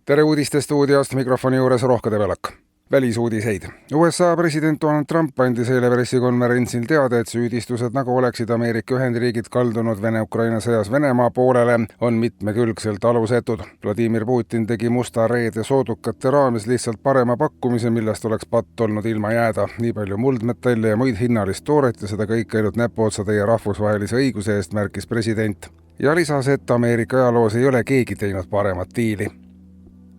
Tere uudistestuudiost, mikrofoni juures Rohke Debelak. Välisuudiseid. USA president Donald Trump andis eile pressikonverentsil teada, et süüdistused, nagu oleksid Ameerika Ühendriigid kaldunud Vene-Ukraina sõjas Venemaa poolele, on mitmekülgselt alusetud. Vladimir Putin tegi Musta reede soodukate raames lihtsalt parema pakkumise, millest oleks patt olnud ilma jääda. Nii palju muldmetalle ja muid hinnalist tooret ja seda kõik ainult näpuotsa teie rahvusvahelise õiguse eest, märkis president. Ja lisas, et Ameerika ajaloos ei ole keegi teinud paremat diili.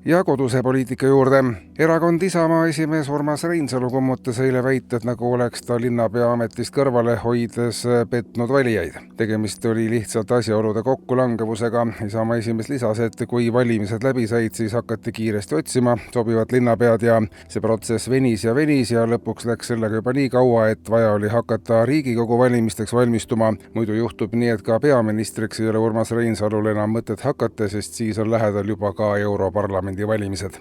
Ja koduse poliitika juurde. Erakond Isamaa esimees Urmas Reinsalu kummutas eile väited, nagu oleks ta linnapea ametist kõrvale hoides petnud valijaid. Tegemist oli lihtsalt asjaolude kokkulangevusega. Isamaa esimees lisas, et kui valimised läbi said, siis hakati kiiresti otsima sobivat linnapead ja see protsess venis ja lõpuks läks sellega juba nii kaua, et vaja oli hakata Riigikogu valimisteks valmistuma. Muidu juhtub nii, et ka peaministriks ei ole Urmas Reinsalul enam mõtet hakata, sest siis on lähedal juba ka Europarlamendi valimised.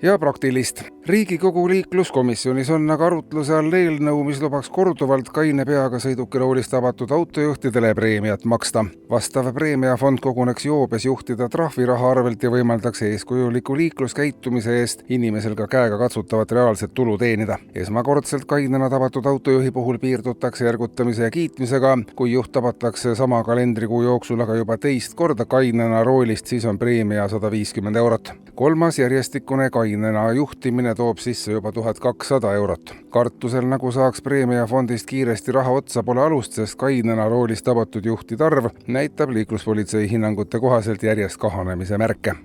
Ja praktilist. Riigikogu liikluskomisjonis on aga arutluse all eelnõu, mis lubaks korduvalt kaine peaga sõidukiroolist tabatud autojuhtidele preemiat maksta. Vastav preemiafond koguneks joobes juhtida trahviraha arvelt ja võimaldaks eeskujuliku liikluskäitumise eest inimesel ka käega katsutavat reaalset tulu teenida. Esmakordselt kainena tabatud autojuhi puhul piirdutakse järgutamise ja kiitmisega. Kui juht tabatakse sama kalendrikuu jooksul aga juba teist korda kainena roolist, siis on preemia 150 eurot. Kolmas järjestikune kainena juhtimine toob sisse juba 1200 eurot. Kartusel, nagu saaks preemiafondist kiiresti raha otsa, pole alust, sest kainena roolist tabatud juhtide arv näitab liikluspolitsei hinnangute kohaselt järjest kahanemise märke.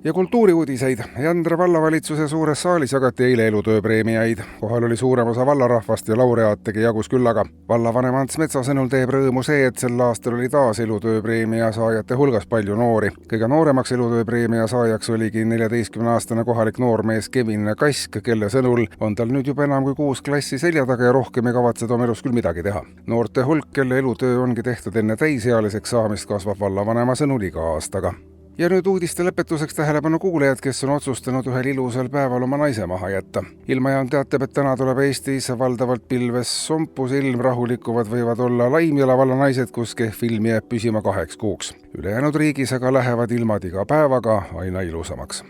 Ja kultuuriuudiseid. Jandre vallavalitsuse suures saalis jagati eile elutööpreemiaid. Kohal oli suurem osa vallarahvast ja laureaategi jagus küllaga. Vallavanem Ants Metsa sõnul teeb rõõmu see, et sel aastal oli taas elutööpreemia saajate hulgas palju noori. Kõige nooremaks elutööpreemia saajaks oligi 14-aastane kohalik noormees Kevin Kask, kelle sõnul on tal nüüd juba enam kui 6 klassi selja taga ja rohkem ei kavatseda oma elus küll midagi teha. Noorte hulk, kelle elutöö ongi tehtud enne täisealiseks saamist, kasvab vallavanema sõnul iga aastaga. Ja nüüd uudiste lõpetuseks tähelepanu kuulejad, kes on otsustanud ühel ilusal päeval oma naise maha jätta. Ilmajaam teatab, et täna tuleb Eestis valdavalt pilves sompus ilm, rahulikuvad võivad olla Laimjala valla naised, kus kehv ilm jääb püsima 2 kuuks. Ülejäänud riigis aga lähevad ilmad iga päevaga aina ilusamaks.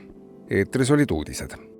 Eetris olid uudised.